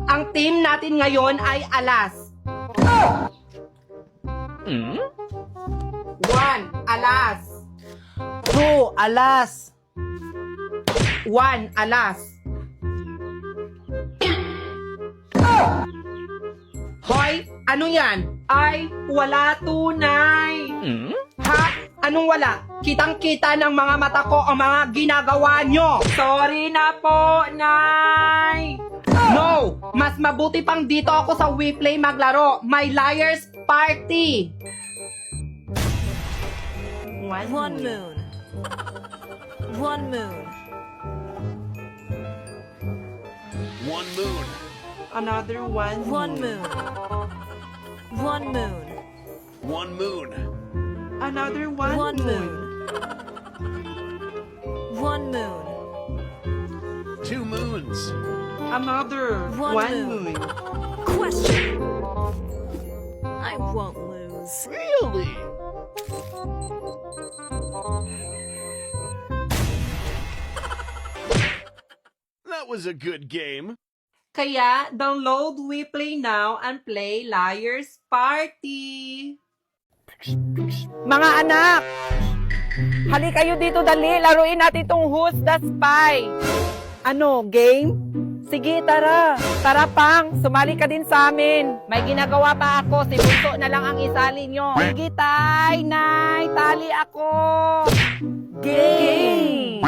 ang team natin ngayon ay alas. 1. Alas. 2. Alas. 1. Alas. Hoy, ano yan? Ay, wala tunay. Ha? Anong wala? Kitang-kita ng mga mata ko ang mga ginagawa nyo. Sorry na po, Nay. No! Mas mabuti pang dito ako sa WePlay maglaro. My Liar's Party. One moon. One moon. One moon. Another one. One moon. One moon. One moon. Another one. One moon. One moon. Two moons. Another One moon. Question. I won't lose. Really? That was a good game. Kaya, download WePlay now and play Liar's Party. Mga anak! Hali kayo dito dali. Laruin natin tong Who's the Spy. Ano, game? Sige, tara. Tara, Pang. Sumali ka din sa amin. May ginagawa pa ako. Si Bunso na lang ang isali nyo. Sige, Tay, Nay. Tali ako. Game!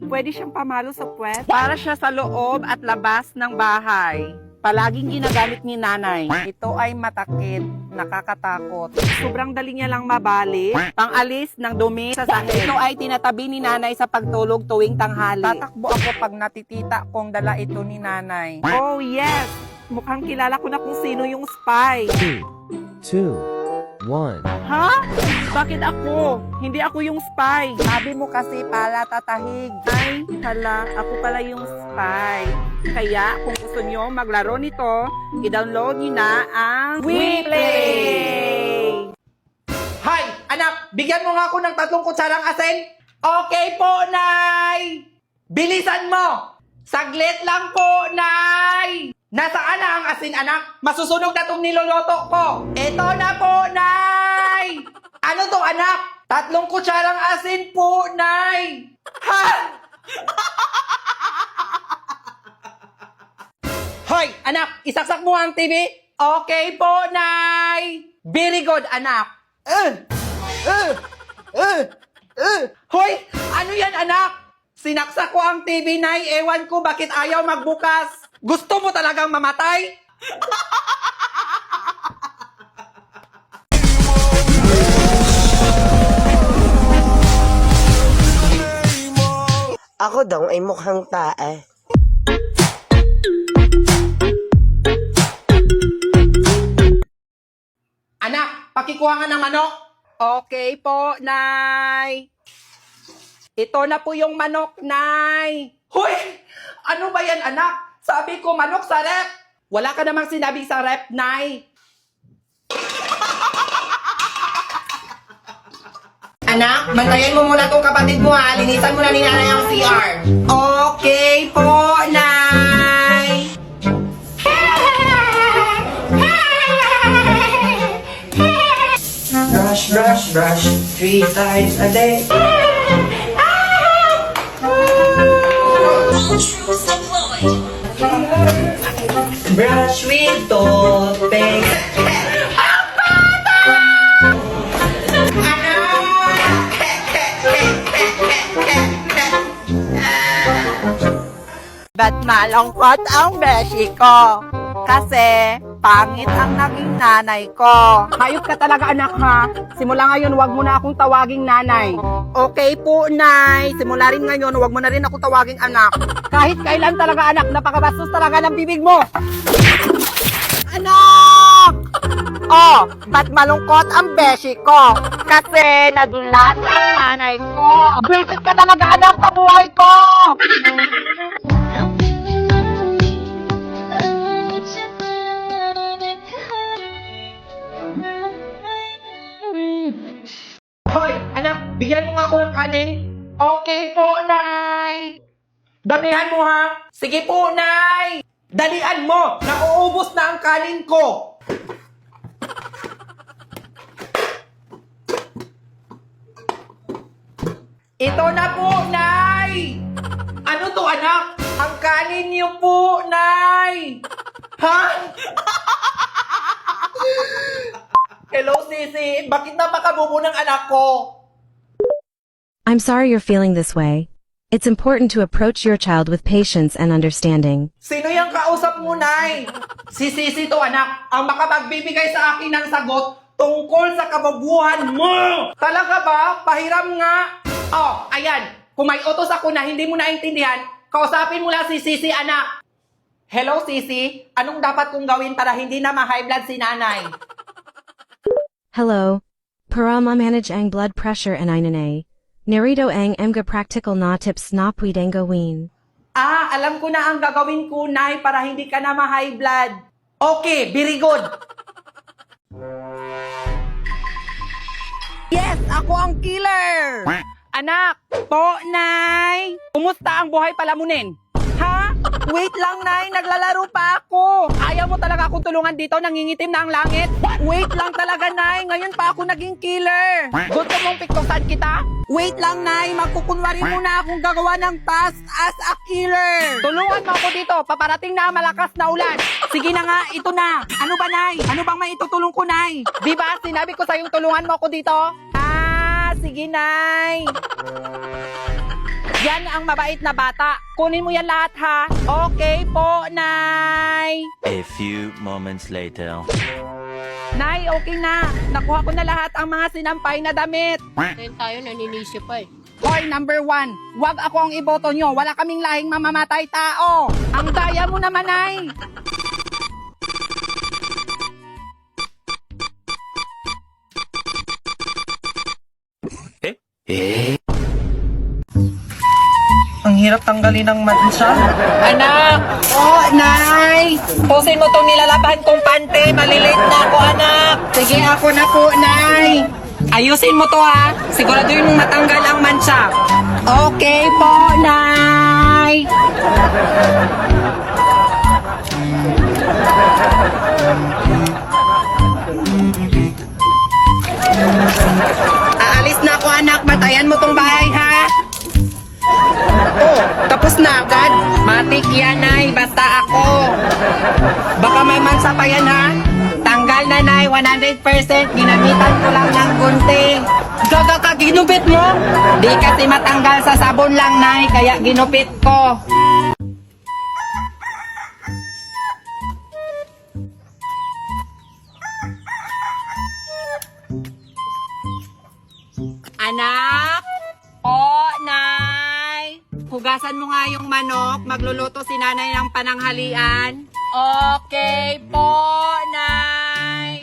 Pwede siyang pamalo sa puwet? Para siya sa loob at labas ng bahay. Palaging ginagamit ni nanay. Ito ay matakit, nakakatakot. Sobrang dali niya lang mabali. Pangalis ng dumi sa sahig. Ito ay tinatabi ni nanay sa pagtulog tuwing tanghali. Tatakbo ako pag natitita kong dala ito ni nanay. Oh yes! Mukhang kilala ko na kung sino yung spy. 2, 1. Ha? Bakit ako? Hindi ako yung spy. Sabi mo kasi pala tatahig. Ay, hala, ako pala yung spy. Kaya, kung gusto nyo maglaro nito, i-download nyo na ang WePlay! Hay! Anak, bigyan mo nga ako ng 3 kutsarang asin. Okay po, Nay! Bilisan mo! Saglit lang po, Nay! Nasaan na ang asin, anak? Masusunog na itong niloloto ko. Ito na po, Nay! Ano to, anak? 3 kutsarang asin po, Nay! Ha? Hoy, anak, isaksak mo ang TV? Okay po, Nay! Very good, anak. Hoy, ano yan, anak? Sinaksak ko ang TV, Nay. Ewan ko bakit ayaw magbukas. Gusto mo talagang mamatay? Ako daw ay mukhang tae. Anak, pakikuha nga ng manok. Okay po, Nay. Ito na po yung manok, Nay. Hoy! Ano ba yan, anak? Sabi ko manok sa rep. Wala ka namang sinabing sa rep, Nay. Anak, bantayan mo muna tong kapatid mo ha. Linisan mo na ni nanay ang CR. Okay po, Nay. Brush, brush, brush 3 times a day. Brush with toothpaste. Ba't malungkot ang beshi ko? Kasi pangit ang naging nanay ko. Hayop ka talaga, anak, ha? Simula ngayon, wag mo na akong tawaging nanay. Okay po, Nay. Simula rin ngayon, wag mo na rin ako tawaging anak. Kahit kailan talaga, anak, napakabastos talaga ng bibig mo. Anak! Oh, ba't malungkot ang beshi ko? Kasi nadulas ang nanay ko. Visit ka talaga, anak, sa buhay ko! Hoy, anak, bigyan mo nga ako ng kanin. Okay po, Nay. Damihan mo ha. Sige po, Nay. Dalian mo! Nauubos na ang kanin ko! Ito na po, Nay! Ano to, anak? Ang kanin niyo po, Nay! Ha? Hello, Sisi. Bakit napakabubo ng anak ko? I'm sorry you're feeling this way. It's important to approach your child with patience and understanding. Sino yung kausap mo, Nay? Si Sisi to, anak. Ang makapagbibigay sa akin ng sagot tungkol sa kababuhan mo. Talaga ba? Pahiram nga. Oh, ayan. Kung may utos ako na hindi mo naintindihan, kausapin mo lang si Sisi, anak. Hello, Sisi. Anong dapat kong gawin para hindi na ma-high blood si nanay? Hello. Para manage ang blood pressure and inanay. Narito ang mga practical na tips na pwedeng gawin. Ah, alam ko na ang gagawin ko, Nay, para hindi ka na ma-high blood. Okay, very good. Yes, ako ang killer! Anak, po, Nay! Kumusta ang buhay palamunin? Ha? Wait lang, Nay, naglalaro pa ako. Ayaw mo talaga akong tulungan dito, nangingitim na ang langit? Wait lang talaga, Nay, ngayon pa ako naging killer. Gusto mong piktosan kita? Wait lang, Nay, magkukunwari muna akong gagawa ng task as a killer. Tulungan mo ako dito, paparating na ang malakas na ulan. Sige na nga, ito na. Ano ba, Nay? Ano bang maitutulong ko, Nay? Di ba, sinabi ko sa'yong tulungan mo ako dito? Ah, sige, Nay. Yan ang mabait na bata. Kunin mo yan lahat, ha? Okay po, Nay. A few moments later. Nay, okay na. Nakuha ko na lahat ang mga sinampay na damit. Ngayon tayo naninisip pa eh. Hoy, number 1. Huwag ako ang iboto nyo. Wala kaming lahing mamamatay tao. Ang daya mo naman, Nay. Ang hirap tanggalin ng mansa. Anak! Oh, Nay! Pusin mo itong nilalabahan kong pante. Malilate na ako, anak. Sige, ako na po, Nay. Ayusin mo to, ha? Siguraduhin mong matanggal ang mansa. Okay po, Nay. Aalis na ako, anak. Batayan mo tong bahay, ha? Oh, tapos na agad. Matik yan, Nay. Basta ako. Baka may mansa pa yan, ha? Tanggal na, Nay. 100%. Ginamitan ko lang ng gunting. Gaga ka, ginupit mo? Di kasi matanggal sa sabon lang, Nay. Kaya ginupit ko. Anak? O, Nay? Hugasan mo nga yung manok. Magluluto si nanay ng pananghalian. Okay po, Nay.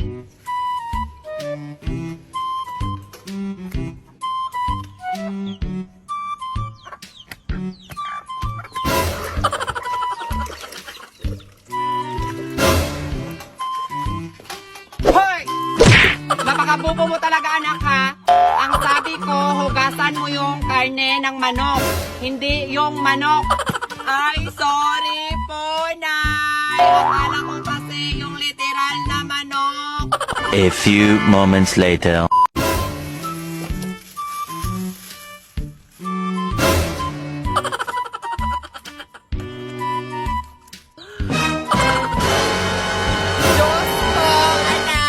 Hoy! Napakabubo mo talaga, anak, ha? Ang sabi ko, hugasan mo yung karne ng manok, hindi yung manok. Ay, sorry po, Nay. Akala ko kasi yung literal na manok. A few moments later.